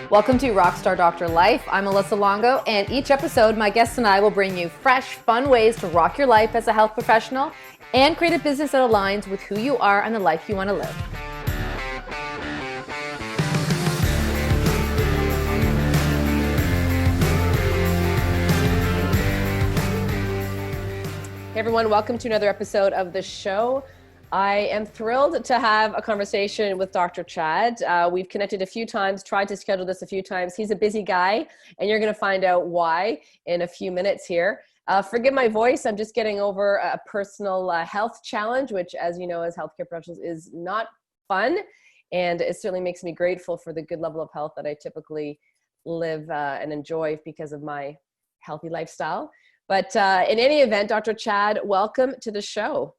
Welcome to Rockstar Doctor Life. I'm Melissa Longo, and each episode, my guests and I will bring you fresh, fun ways to rock your life as a health professional and create a business that aligns with who you are and the life you want to live. Hey everyone, welcome to another episode of the show. I am thrilled to have a conversation with Dr. Chad. We've connected a few times, tried to schedule this a few times. He's a busy guy, and you're going to find out why in a few minutes here. Forgive my voice. I'm just getting over a personal health challenge, which, as you know, as healthcare professionals is not fun. And it certainly makes me grateful for the good level of health that I typically live and enjoy because of my healthy lifestyle. But in any event, Dr. Chad, welcome to the show.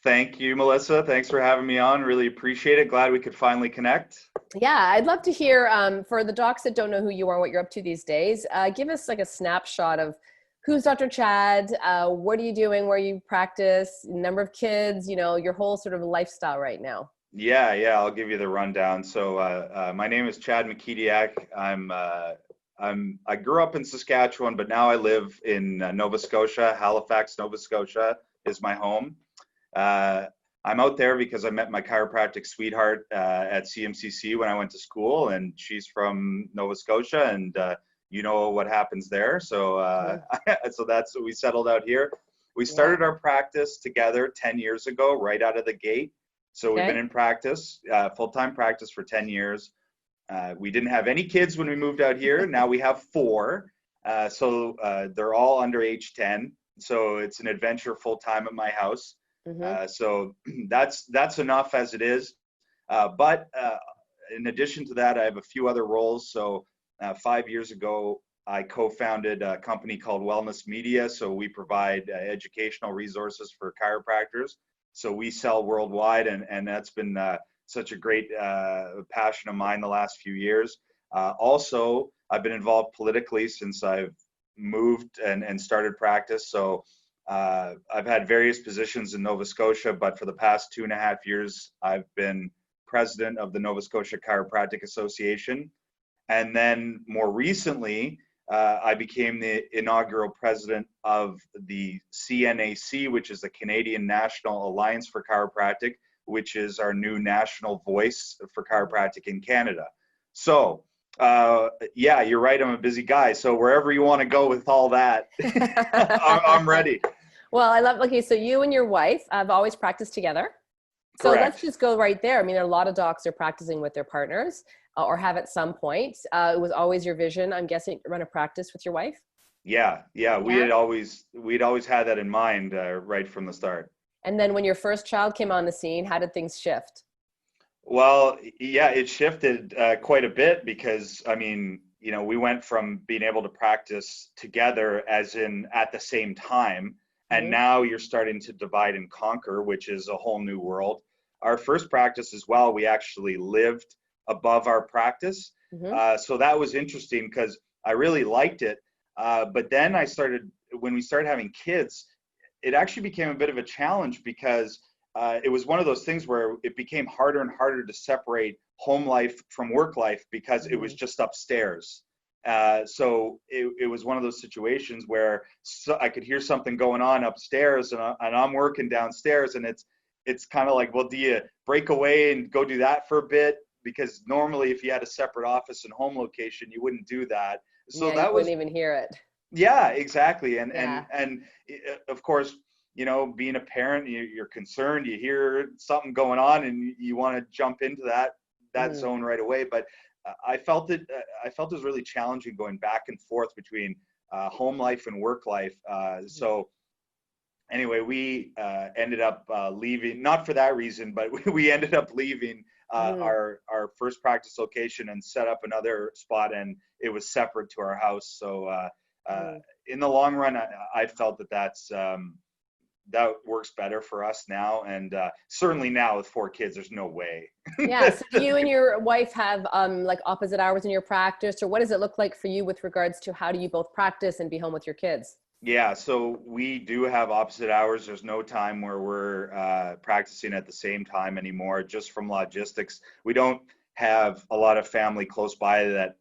Thank you, Melissa. Thanks for having me on. Really appreciate it. Glad we could finally connect. Yeah, I'd love to hear, for the docs that don't know who you are, what you're up to these days, give us like a snapshot of who's Dr. Chad, what are you doing, where you practice, number of kids, you know, your whole sort of lifestyle right now. Yeah, I'll give you the rundown. So my name is Chad Mykietiuk. I grew up in Saskatchewan, but now I live in Nova Scotia. Halifax, Nova Scotia is my home. I'm out there because I met my chiropractic sweetheart at CMCC when I went to school, and she's from Nova Scotia, and you know what happens there. So so that's we settled out here. We started our practice together 10 years ago, right out of the gate. So we've been in practice, full-time practice for 10 years. We didn't have any kids when we moved out here. Now we have 4. So they're all under age 10. So it's an adventure full-time at my house. So that's enough as it is. But in addition to that, I have a few other roles. So 5 years ago, I co-founded a company called Wellness Media. So we provide educational resources for chiropractors. So we sell worldwide, and that's been such a great passion of mine the last few years. Also, I've been involved politically since I've moved and started practice. So I've had various positions in Nova Scotia, but for the past 2.5 years, I've been president of the Nova Scotia Chiropractic Association. And then more recently, I became the inaugural president of the CNAC, which is the Canadian National Alliance for Chiropractic, which is our new national voice for chiropractic in Canada. So yeah, you're right. I'm a busy guy. So wherever you want to go with all that, I'm ready. Well, I love, okay, so you and your wife have always practiced together. So Correct. Let's just go right there. I mean, there are a lot of docs are practicing with their partners or have at some point. It was always your vision, I'm guessing, to run a practice with your wife? Yeah. We'd always had that in mind right from the start. And then when your first child came on the scene, how did things shift? Well, yeah, it shifted quite a bit because, I mean, you know, we went from being able to practice together as in at the same time. And now you're starting to divide and conquer, which is a whole new world. Our first practice as well, we actually lived above our practice. So that was interesting because I really liked it. But then when we started having kids, it actually became a bit of a challenge because it was one of those things where it became harder and harder to separate home life from work life because it was just upstairs. So it was one of those situations where I could hear something going on upstairs and I'm working downstairs, and it's kind of like, well, do you break away and go do that for a bit? Because normally if you had a separate office and home location, you wouldn't do that. So that you wouldn't even hear it. Yeah, exactly. And of course, you know, being a parent, you're concerned, you hear something going on and you want to jump into that zone right away. But I felt it was really challenging going back and forth between home life and work life. So anyway, we ended up leaving, not for that reason, but we ended up leaving our first practice location and set up another spot, and it was separate to our house. So in the long run, I felt that works better for us now, and certainly now with 4 kids, there's no way. Yeah, so you and your wife have like opposite hours in your practice, or what does it look like for you with regards to how do you both practice and be home with your kids? Yeah, so we do have opposite hours. There's no time where we're practicing at the same time anymore, just from logistics. We don't have a lot of family close by that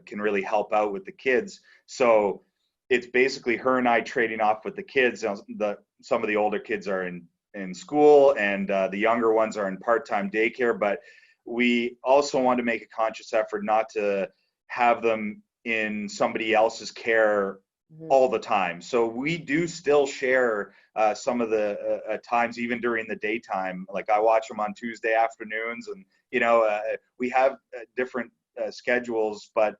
can really help out with the kids. So it's basically her and I trading off with the kids. Some of the older kids are in school, and the younger ones are in part-time daycare, but we also want to make a conscious effort not to have them in somebody else's care all the time. So we do still share some of the times, even during the daytime. Like I watch them on Tuesday afternoons, and we have different schedules, but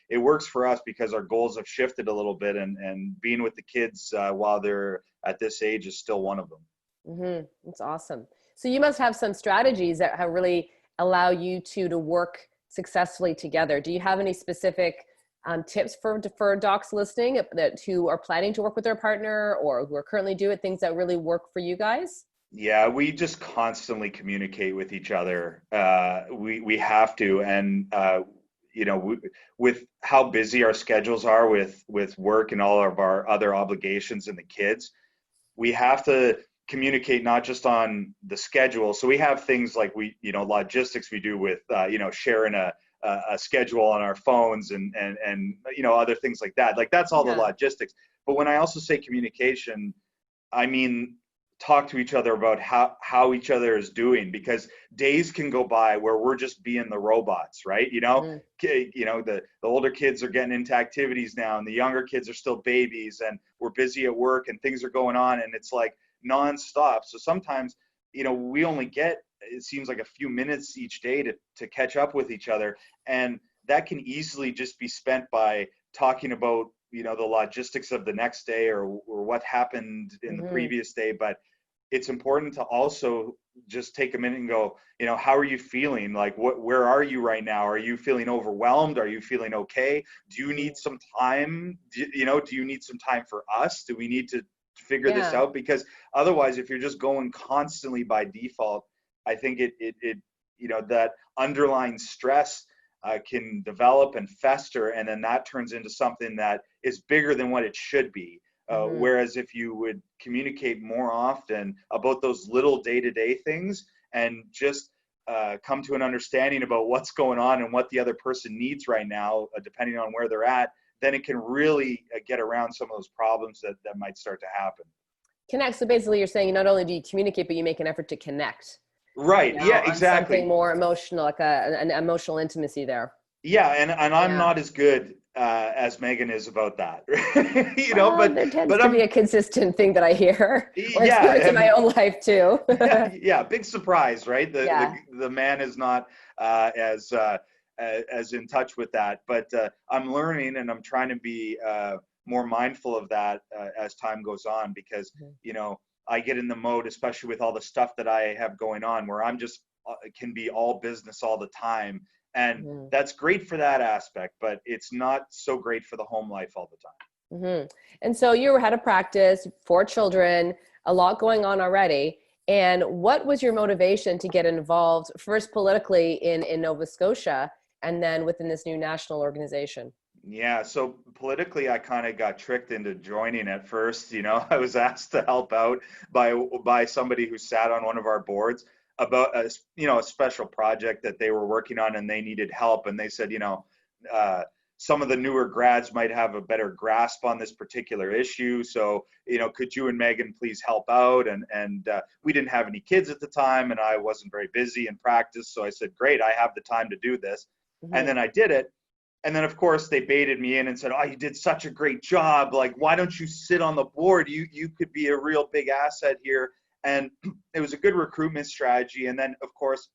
it works for us because our goals have shifted a little bit, and being with the kids while they're at this age is still one of them. That's awesome. So you must have some strategies that have really allow you to work successfully together. Do you have any specific tips for docs listening who are planning to work with their partner or who are currently doing things that really work for you guys? Yeah, we just constantly communicate with each other. We have to, and with how busy our schedules are with work and all of our other obligations and the kids, we have to communicate not just on the schedule. So we have things like logistics we do with sharing a schedule on our phones and other things like that. Like that's all the logistics. But when I also say communication, I mean talk to each other about how each other is doing, because days can go by where we're just being the robots, right? The older kids are getting into activities now, and the younger kids are still babies, and we're busy at work, and things are going on, and it's like nonstop. So sometimes, we only get, it seems like a few minutes each day to catch up with each other. And that can easily just be spent by talking about, the logistics of the next day or what happened in the previous day. But it's important to also just take a minute and go, how are you feeling? Like, where are you right now? Are you feeling overwhelmed? Are you feeling okay? Do you need some time? Do you need some time for us? Do we need to figure this out? Because otherwise, if you're just going constantly by default, I think that underlying stress can develop and fester, and then that turns into something that is bigger than what it should be. Whereas if you would communicate more often about those little day-to-day things and just come to an understanding about what's going on and what the other person needs right now, depending on where they're at, then it can really get around some of those problems that might start to happen. Connect. So basically you're saying not only do you communicate, but you make an effort to connect. Right. Yeah, exactly. Something more emotional, like an emotional intimacy there. Yeah. And I'm not as good as Megan is about that, but there tends to be a consistent thing that I hear or experience in my own life too. Yeah. Big surprise, right? The man is not as in touch with that, but I'm learning, and I'm trying to be more mindful of that as time goes on, because, I get in the mode, especially with all the stuff that I have going on, where I'm just can be all business all the time. And that's great for that aspect, but it's not so great for the home life all the time. And so you had a practice, 4 children, a lot going on already. And what was your motivation to get involved first politically in Nova Scotia and then within this new national organization? Yeah, so politically, I kind of got tricked into joining at first. I was asked to help out by somebody who sat on one of our boards about a special project that they were working on, and they needed help. And they said, some of the newer grads might have a better grasp on this particular issue. So, could you and Megan please help out? And we didn't have any kids at the time, and I wasn't very busy in practice. So I said, great, I have the time to do this. And then I did it. And then, of course, they baited me in and said, oh, you did such a great job. Like, why don't you sit on the board? You could be a real big asset here. And it was a good recruitment strategy. And then, of course,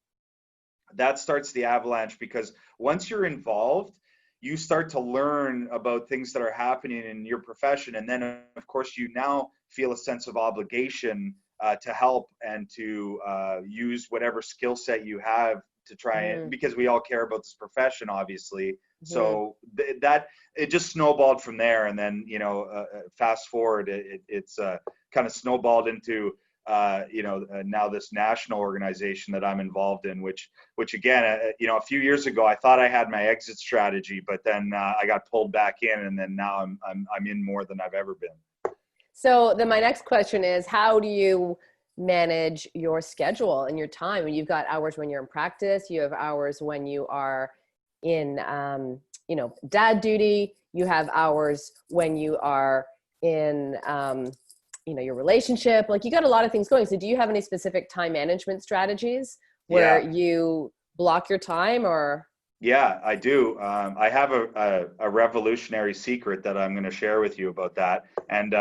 that starts the avalanche, because once you're involved, you start to learn about things that are happening in your profession. And then, of course, you now feel a sense of obligation to help and to use whatever skill set you have to try and, because we all care about this profession, obviously. So that it just snowballed from there. And then, fast forward, it's kind of snowballed into, now this national organization that I'm involved in, which again, a few years ago, I thought I had my exit strategy, but then I got pulled back in, and then now I'm in more than I've ever been. So then my next question is, how do you manage your schedule and your time? And you've got hours when you're in practice, you have hours when you are in, dad duty, you have hours when you are in, your relationship, like you got a lot of things going. So do you have any specific time management strategies where you block your time or? Yeah, I do. I have a revolutionary secret that I'm going to share with you about that. And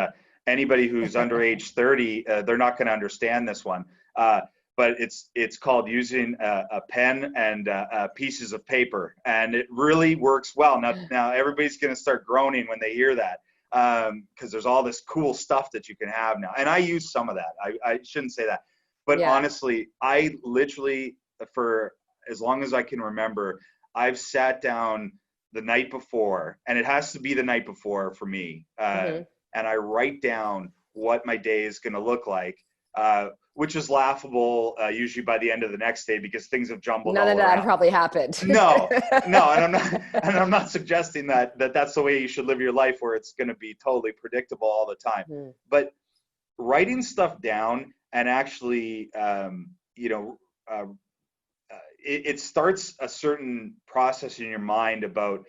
anybody who's under age 30, they're not going to understand this one. But it's called using a pen and pieces of paper, and it really works well. Now everybody's going to start groaning when they hear that, because there's all this cool stuff that you can have now. And I use some of that. I shouldn't say that, but honestly, I literally, for as long as I can remember, I've sat down the night before, and it has to be the night before for me, and I write down what my day is going to look like, which is laughable usually by the end of the next day because things have jumbled all around. None of that probably happened. No, and I'm not suggesting that that's the way you should live your life, where it's going to be totally predictable all the time. But writing stuff down and actually, it starts a certain process in your mind about,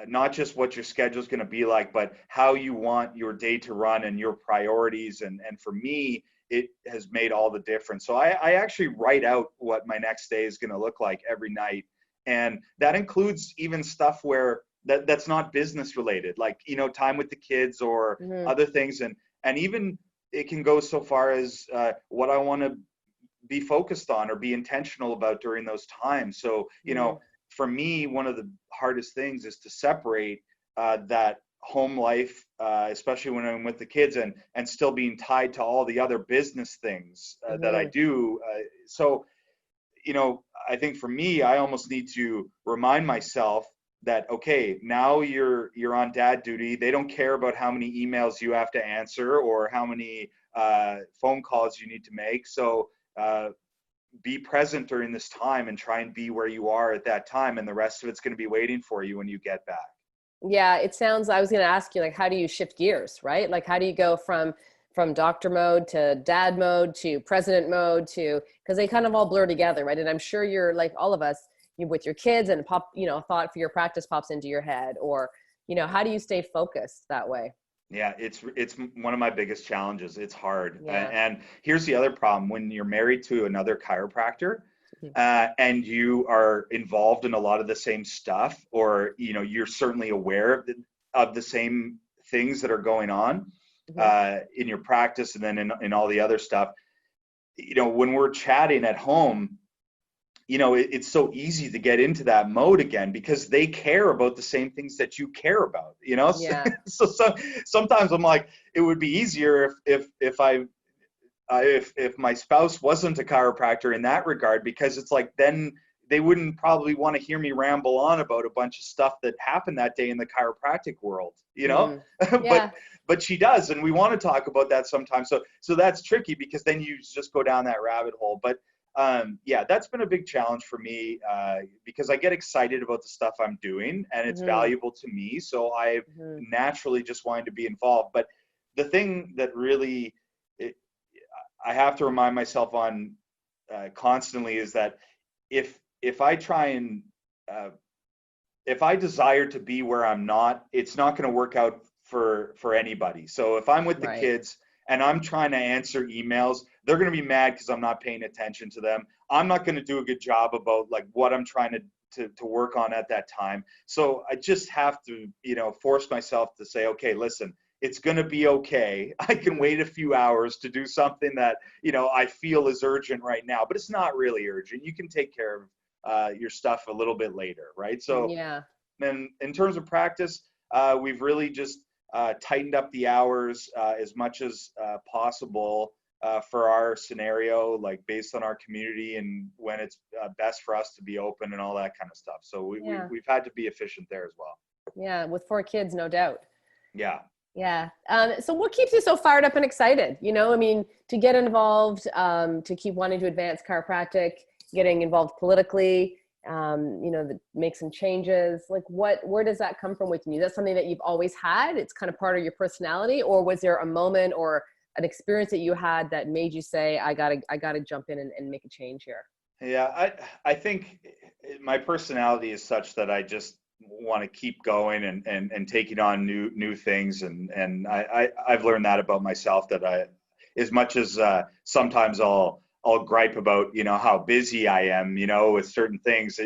not just what your schedule is going to be like, but how you want your day to run and your priorities. And for me, it has made all the difference. So I actually write out what my next day is going to look like every night. And that includes even stuff where that's not business related, like, time with the kids or other things. And even it can go so far as what I want to be focused on or be intentional about during those times. So, for me, one of the hardest things is to separate that home life, especially when I'm with the kids, and still being tied to all the other business things that I do. So, I think for me, I almost need to remind myself that, okay, now you're on dad duty. They don't care about how many emails you have to answer or how many phone calls you need to make. So be present during this time and try and be where you are at that time, and the rest of it's going to be waiting for you when you get back. Yeah, it sounds, I was going to ask you, like, how do you shift gears, right? Like, how do you go from doctor mode to dad mode to president mode to, because they kind of all blur together, right? And I'm sure you're like all of us, you with your kids, and a thought for your practice pops into your head, or, how do you stay focused that way? Yeah, it's one of my biggest challenges. It's hard. And here's the other problem. When you're married to another chiropractor, and you are involved in a lot of the same stuff, or, you're certainly aware of the same things that are going on in your practice, and then in all the other stuff, when we're chatting at home, it's so easy to get into that mode again because they care about the same things that you care about, So sometimes I'm like, it would be easier if my spouse wasn't a chiropractor in that regard, because it's like, then they wouldn't probably want to hear me ramble on about a bunch of stuff that happened that day in the chiropractic world, but she does. And we want to talk about that sometimes. So that's tricky, because then you just go down that rabbit hole. But that's been a big challenge for me, because I get excited about the stuff I'm doing and it's valuable to me. So I naturally just wanted to be involved. But the thing that really I have to remind myself on constantly is that if I try and if I desire to be where I'm not, it's not going to work out for anybody. So if I'm with the kids and I'm trying to answer emails, they're going to be mad because I'm not paying attention to them. I'm not going to do a good job about like what I'm trying to work on at that time. So I just have to, force myself to say, okay, listen, it's going to be okay. I can wait a few hours to do something that, I feel is urgent right now, but it's not really urgent. You can take care of your stuff a little bit later, right? So then in terms of practice, we've really just tightened up the hours as much as possible for our scenario, like based on our community and when it's best for us to be open and all that kind of stuff. So we've had to be efficient there as well. Yeah, with 4 kids, no doubt. Yeah. Yeah. So what keeps you so fired up and excited? To get involved, to keep wanting to advance chiropractic, getting involved politically, make some changes. Like where does that come from within you? Is that something that you've always had? It's kind of part of your personality, or was there a moment or an experience that you had that made you say, I gotta jump in and make a change here? Yeah, I think my personality is such that I just want to keep going and taking on new things, and I've learned that about myself, that as much as sometimes I'll gripe about, how busy I am, with certain things,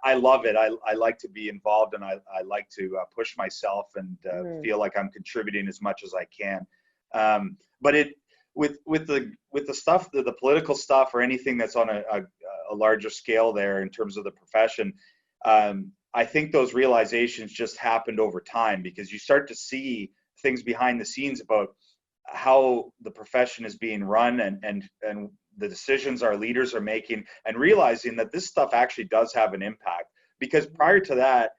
I love it. I like to be involved, and I like to push myself and feel like I'm contributing as much as I can. But with the stuff, the political stuff, or anything that's on a larger scale there in terms of the profession, I think those realizations just happened over time, because you start to see things behind the scenes about how the profession is being run, and the decisions our leaders are making, and realizing that this stuff actually does have an impact. Because prior to that,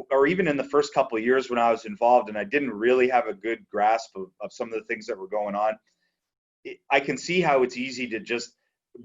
or even in the first couple of years when I was involved and I didn't really have a good grasp of some of the things that were going on, I can see how it's easy to just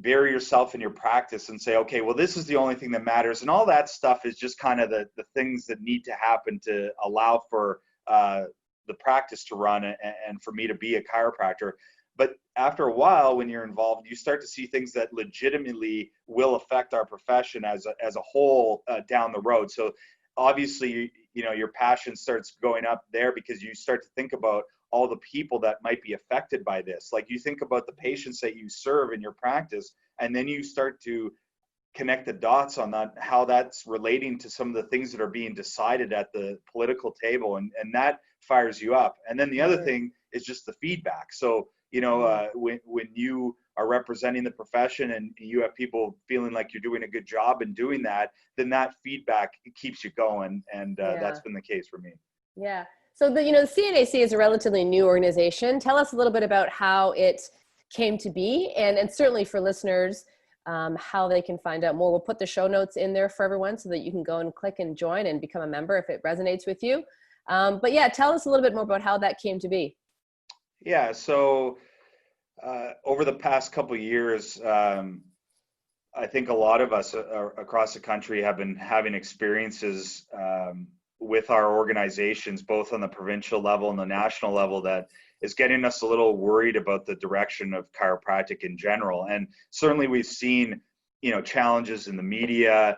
bury yourself in your practice and say, okay, well, this is the only thing that matters. And all that stuff is just kind of the things that need to happen to allow for the practice to run and for me to be a chiropractor. But after a while, when you're involved, you start to see things that legitimately will affect our profession as a whole down the road. So obviously, your passion starts going up there, because you start to think about all the people that might be affected by this. Like, you think about the patients that you serve in your practice, and then you start to connect the dots on that, how that's relating to some of the things that are being decided at the political table, and that fires you up. And then the other thing is just the feedback. So, when you are representing the profession and you have people feeling like you're doing a good job in doing that, then that feedback keeps you going. And that's been the case for me. Yeah. So the CNAC is a relatively new organization. Tell us a little bit about how it came to be, and certainly for listeners, how they can find out more. We'll put the show notes in there for everyone so that you can go and click and join and become a member if it resonates with you. But yeah, tell us a little bit more about how that came to be. Yeah. So over the past couple of years, I think a lot of us across the country have been having experiences with our organizations, both on the provincial level and the national level, that is getting us a little worried about the direction of chiropractic in general. And certainly we've seen, challenges in the media,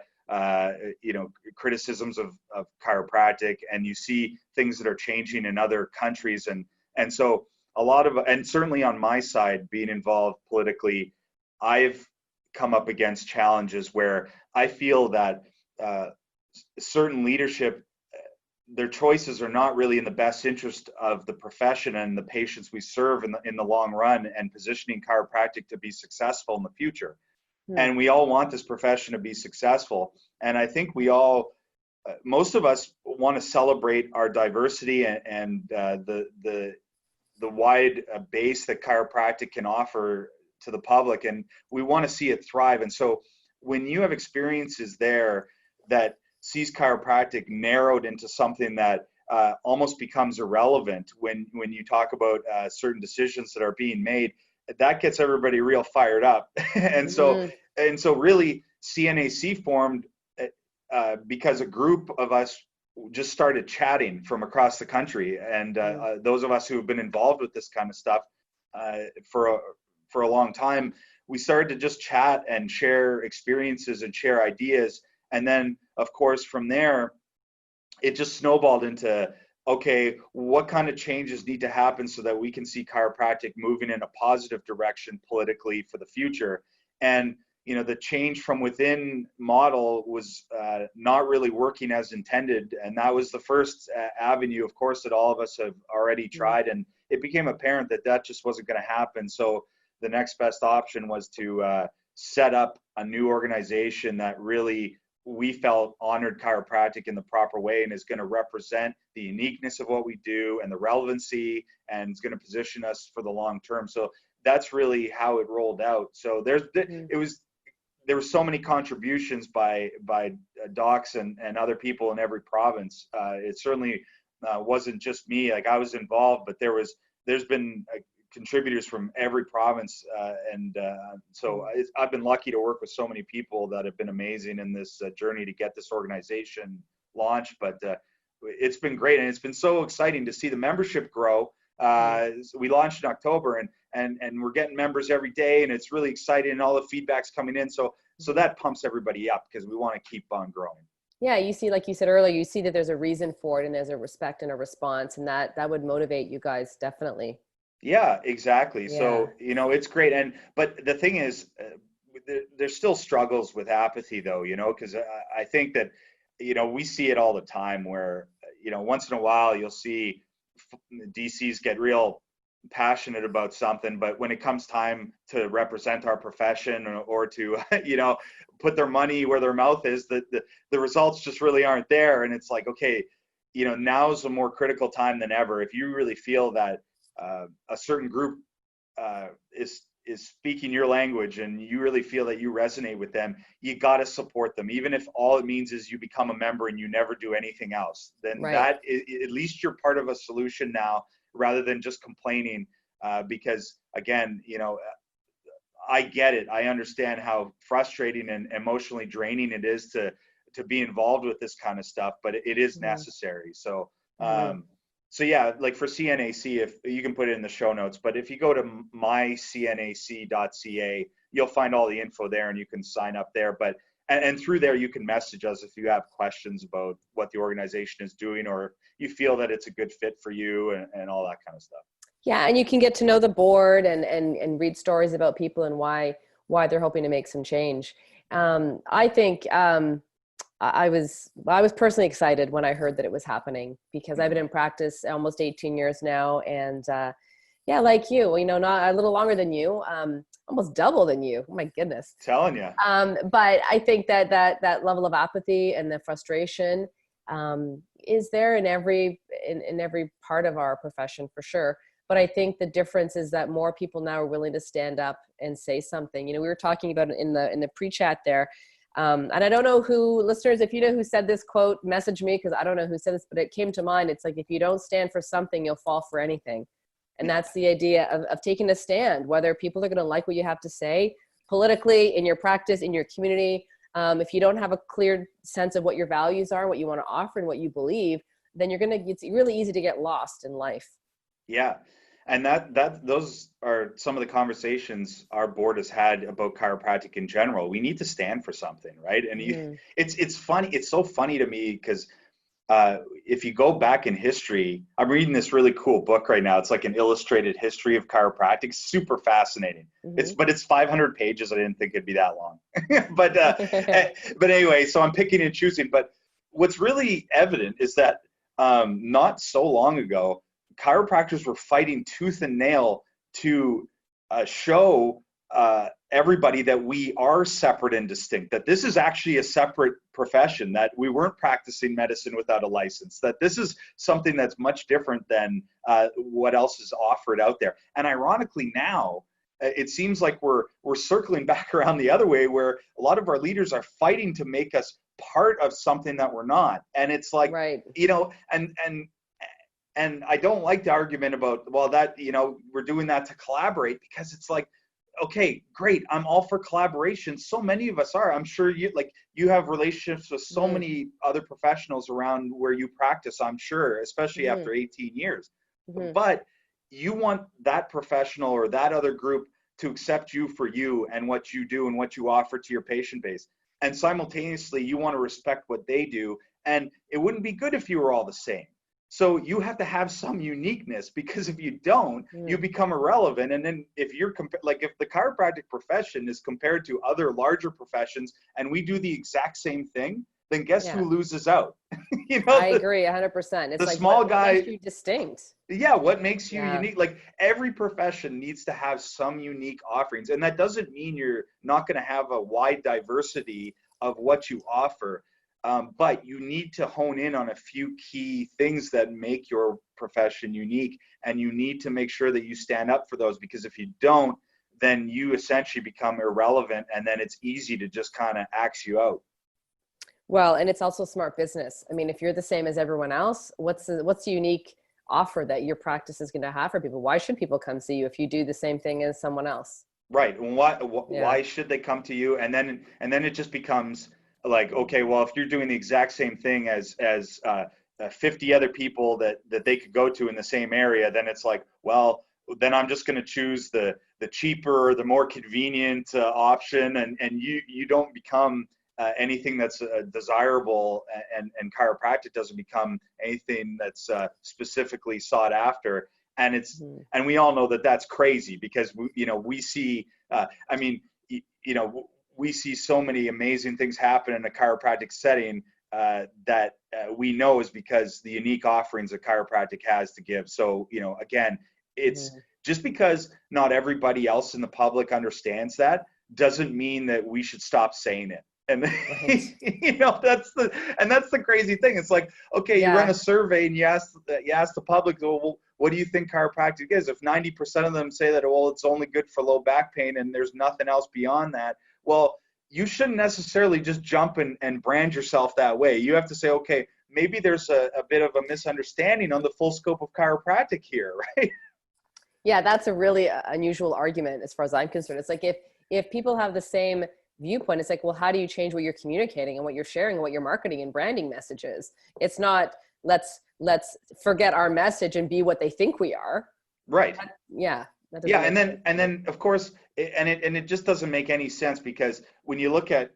criticisms of chiropractic, and you see things that are changing in other countries. And so and certainly on my side, being involved politically, I've come up against challenges where I feel that certain leadership, their choices are not really in the best interest of the profession and the patients we serve in the long run, and positioning chiropractic to be successful in the future. And we all want this profession to be successful. And I think most of us want to celebrate our diversity and the wide base that chiropractic can offer to the public, and we want to see it thrive. And so when you have experiences there that sees chiropractic narrowed into something that almost becomes irrelevant when you talk about certain decisions that are being made, that gets everybody real fired up. And so really CNAC formed because a group of us just started chatting from across the country, and those of us who have been involved with this kind of stuff for a long time, we started to just chat and share experiences and share ideas. And then, of course, from there, it just snowballed into, okay, what kind of changes need to happen so that we can see chiropractic moving in a positive direction politically for the future. And the change from within model was not really working as intended. And that was the first avenue, of course, that all of us have already tried. And it became apparent that just wasn't going to happen. So the next best option was to set up a new organization that really we felt honored chiropractic in the proper way, and is going to represent the uniqueness of what we do and the relevancy, and is going to position us for the long term. So that's really how it rolled out. So there were so many contributions by docs and other people in every province. It certainly wasn't just me. Like, I was involved, but there's been contributors from every province, so I've been lucky to work with so many people that have been amazing in this journey to get this organization launched. But it's been great, and it's been so exciting to see the membership grow. We launched in October, and we're getting members every day, and it's really exciting, and all the feedback's coming in. So that pumps everybody up because we want to keep on growing. Yeah, you see, like you said earlier, you see that there's a reason for it, and there's a respect and a response, and that would motivate you guys definitely. Yeah, exactly. Yeah. So, it's great. But the thing is, there's still struggles with apathy though, because I think that, we see it all the time where, once in a while you'll see DCs get real passionate about something, but when it comes time to represent our profession or to, put their money where their mouth is, the results just really aren't there. And it's like, okay, now's a more critical time than ever. If you really feel that a certain group is speaking your language and you really feel that you resonate with them, you got to support them. Even if all it means is you become a member and you never do anything else, then Right. that is, at least you're part of a solution now rather than just complaining. Because again, I get it. I understand how frustrating and emotionally draining it is to be involved with this kind of stuff, but it is necessary. So, so yeah, like for CNAC, if you can put it in the show notes, but if you go to mycnac.ca, you'll find all the info there and you can sign up there. But, and through there, you can message us if you have questions about what the organization is doing, or you feel that it's a good fit for you and all that kind of stuff. Yeah, and you can get to know the board and read stories about people and why they're hoping to make some change. I think I was personally excited when I heard that it was happening, because I've been in practice almost 18 years now, and yeah, like you, not a little longer than you, almost double than you. Oh my goodness, Telling you. But I think that level of apathy and the frustration is there in every part of our profession for sure. But I think the difference is that more people now are willing to stand up and say something. We were talking about it in the pre-chat there. And I don't know who, listeners, if you know who said this quote, message me, because I don't know who said this, but it came to mind. It's like, if you don't stand for something, you'll fall for anything. And that's the idea of taking a stand, whether people are going to like what you have to say politically, in your practice, in your community. If you don't have a clear sense of what your values are, what you want to offer and what you believe, then it's really easy to get lost in life. Yeah. And those are some of the conversations our board has had about chiropractic in general. We need to stand for something, right? And it's funny. It's so funny to me because if you go back in history, I'm reading this really cool book right now. It's like an illustrated history of chiropractic. Super fascinating. But it's 500 pages. I didn't think it'd be that long. but anyway, so I'm picking and choosing. But what's really evident is that not so long ago, chiropractors were fighting tooth and nail to show everybody that we are separate and distinct, that this is actually a separate profession, that we weren't practicing medicine without a license, that this is something that's much different than what else is offered out there. And ironically now, it seems like we're circling back around the other way, where a lot of our leaders are fighting to make us part of something that we're not. And it's like, right. And I don't like the argument about, well, that, we're doing that to collaborate, because it's like, okay, great. I'm all for collaboration. So many of us are. I'm sure you have relationships with so many other professionals around where you practice, I'm sure, especially after 18 years. But you want that professional or that other group to accept you for you and what you do and what you offer to your patient base. And simultaneously, you want to respect what they do. And it wouldn't be good if you were all the same. So you have to have some uniqueness, because if you don't, you become irrelevant. And then if you're if the chiropractic profession is compared to other larger professions and we do the exact same thing, then guess who loses out? I agree 100%. It's the like, small guy, what makes you distinct? Yeah, what makes you unique? Like, every profession needs to have some unique offerings. And that doesn't mean you're not going to have a wide diversity of what you offer. But you need to hone in on a few key things that make your profession unique, and you need to make sure that you stand up for those, because if you don't, then you essentially become irrelevant, and then it's easy to just kind of axe you out. Well, and it's also smart business. I mean, if you're the same as everyone else, what's the unique offer that your practice is going to have for people? Why should people come see you if you do the same thing as someone else? Right. Why should they come to you? And then it just becomes like, okay, well, if you're doing the exact same thing as 50 other people that they could go to in the same area, then it's like, well, then I'm just going to choose the cheaper, the more convenient option, and you don't become anything that's desirable, and chiropractic doesn't become anything that's specifically sought after. And it's and we all know that that's crazy, because we see I mean, we see so many amazing things happen in a chiropractic setting that we know is because the unique offerings that chiropractic has to give. So, again, it's just because not everybody else in the public understands that doesn't mean that we should stop saying it. And that's the crazy thing. It's like, okay, you run a survey and you ask the public, well, what do you think chiropractic is? If 90% of them say that, well, it's only good for low back pain and there's nothing else beyond that, well, you shouldn't necessarily just jump and brand yourself that way. You have to say, okay, maybe there's a bit of a misunderstanding on the full scope of chiropractic here, right? Yeah, that's a really unusual argument as far as I'm concerned. It's like if people have the same viewpoint, it's like, well, how do you change what you're communicating and what you're sharing and what your marketing and branding message is? It's not let's forget our message and be what they think we are. Right. And then of course, it just doesn't make any sense, because when you look at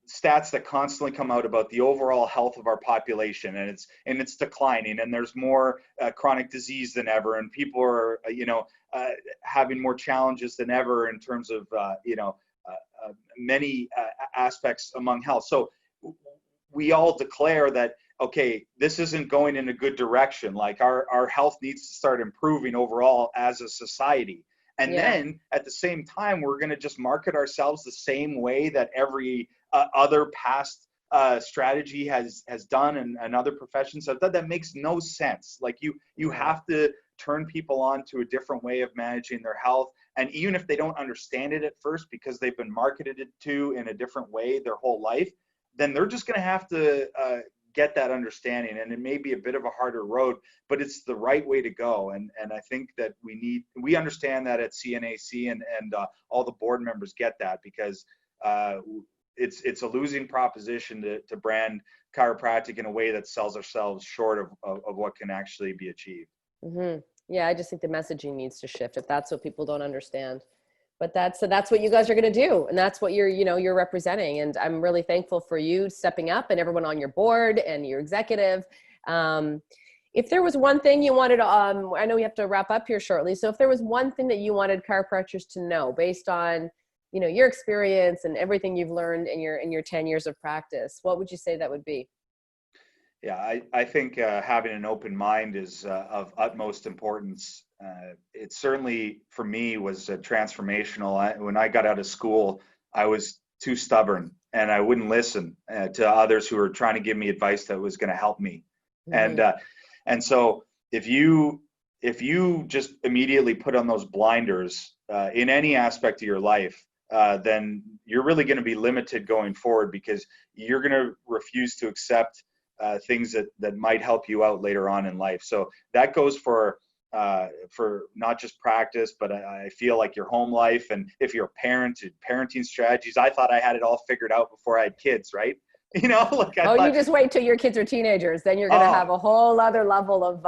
stats that constantly come out about the overall health of our population, and it's declining, and there's more chronic disease than ever, and people are having more challenges than ever in terms of many aspects among health. So we all declare that, okay, this isn't going in a good direction. Like our health needs to start improving overall as a society. And then at the same time, we're going to just market ourselves the same way that every other past strategy has done, and other professions have done. That makes no sense. Like you have to turn people on to a different way of managing their health. And even if they don't understand it at first, because they've been marketed it to in a different way their whole life, then they're just going to have to get that understanding. And it may be a bit of a harder road, but it's the right way to go. And I think that we understand that at CNAC, and all the board members get that, because it's a losing proposition to brand chiropractic in a way that sells ourselves short of what can actually be achieved. Mm-hmm. Yeah, I just think the messaging needs to shift if that's what people don't understand. But that's what you guys are going to do, and that's what you're representing. And I'm really thankful for you stepping up, and everyone on your board and your executive. If there was one thing you wanted, I know we have to wrap up here shortly. So if there was one thing that you wanted chiropractors to know, based on your experience and everything you've learned in your 10 years of practice, what would you say that would be? Yeah, I think having an open mind is of utmost importance. It certainly, for me, was transformational. When I got out of school, I was too stubborn, and I wouldn't listen to others who were trying to give me advice that was going to help me. Mm-hmm. And so if you just immediately put on those blinders in any aspect of your life, then you're really going to be limited going forward, because you're going to refuse to accept things that might help you out later on in life. So that goes for not just practice, but I feel like your home life, and if you're a parent, parenting strategies. I thought I had it all figured out before I had kids, right? You just wait till your kids are teenagers, then you're going to have a whole other level of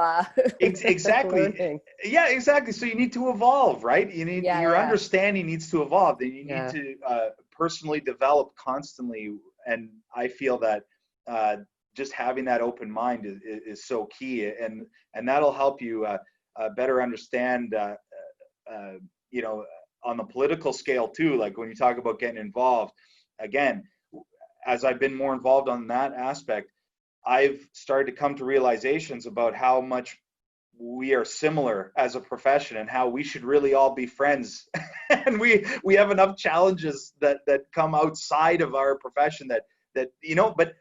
exactly learning. Yeah, exactly. So you need to evolve, right? Your understanding needs to evolve. Then you need to personally develop constantly. And I feel that just having that open mind is so key, and that'll help you better understand on the political scale too. Like when you talk about getting involved, again, as I've been more involved on that aspect, I've started to come to realizations about how much we are similar as a profession, and how we should really all be friends. And we have enough challenges that come outside of our profession that but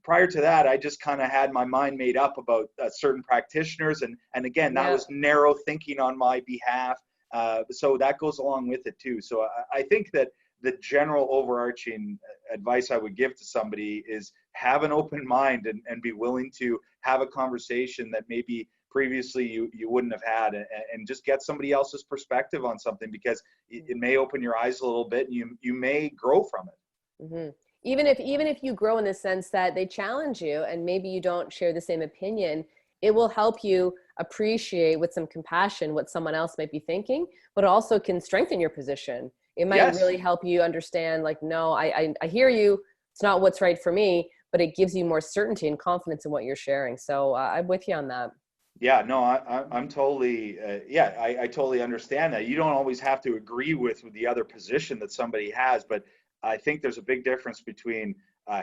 prior to that, I just kind of had my mind made up about certain practitioners, and again, that was narrow thinking on my behalf. So that goes along with it too. So I think that the general overarching advice I would give to somebody is have an open mind, and be willing to have a conversation that maybe previously you wouldn't have had, and just get somebody else's perspective on something, because it may open your eyes a little bit, and you may grow from it. Mm-hmm. even if you grow in the sense that they challenge you and maybe you don't share the same opinion, it will help you appreciate with some compassion what someone else might be thinking, but also can strengthen your position. It might Yes. really help you understand, like, no, I hear you. It's not what's right for me, but it gives you more certainty and confidence in what you're sharing. So I'm with you on that. Yeah, no, I'm totally, I totally understand that. You don't always have to agree with the other position that somebody has, but I think there's a big difference between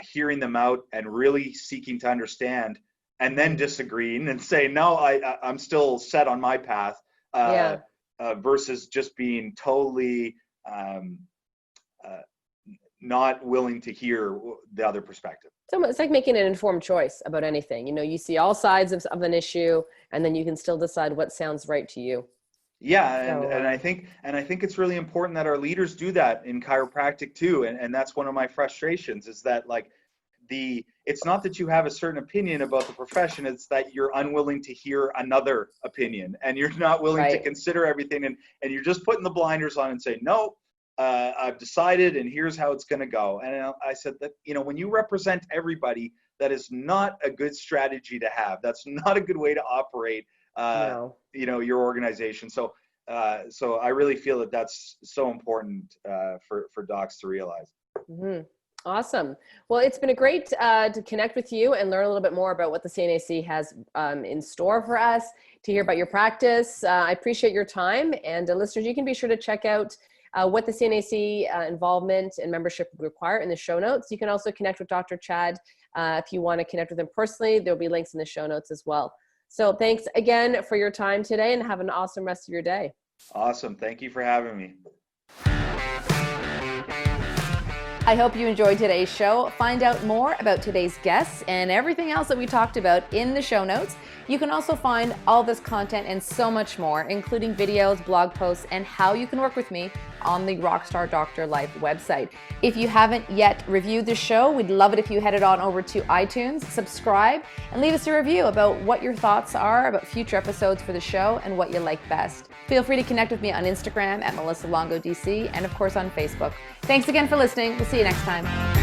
hearing them out and really seeking to understand, and then disagreeing and saying, no, I'm still set on my path, Yeah. versus just being totally not willing to hear the other perspective. So it's like making an informed choice about anything. You know, you see all sides of an issue, and then you can still decide what sounds right to you. Yeah, So, and I think it's really important that our leaders do that in chiropractic too. And that's one of my frustrations, is that, like, it's not that you have a certain opinion about the profession, it's that you're unwilling to hear another opinion, and you're not willing to right. consider everything, and you're just putting the blinders on and saying, no, I've decided and here's how it's going to go. And I said that, when you represent everybody, that is not a good strategy to have. That's not a good way to operate No. your organization. So I really feel that that's so important for docs to realize. Mm-hmm. Awesome. Well, it's been a great to connect with you and learn a little bit more about what the CNAC has in store for us, to hear about your practice. I appreciate your time. And listeners, you can be sure to check out what the CNAC involvement and membership would require in the show notes. You can also connect with Dr. Chad if you want to connect with him personally. There'll be links in the show notes as well. So thanks again for your time today, and have an awesome rest of your day. Awesome. Thank you for having me. I hope you enjoyed today's show. Find out more about today's guests and everything else that we talked about in the show notes. You can also find all this content and so much more, including videos, blog posts, and how you can work with me on the Rockstar Doctor Life website. If you haven't yet reviewed the show, we'd love it if you headed on over to iTunes, subscribe, and leave us a review about what your thoughts are about future episodes for the show and what you like best. Feel free to connect with me on Instagram at Melissa Longo DC, and of course on Facebook. Thanks again for listening. We'll see you next time.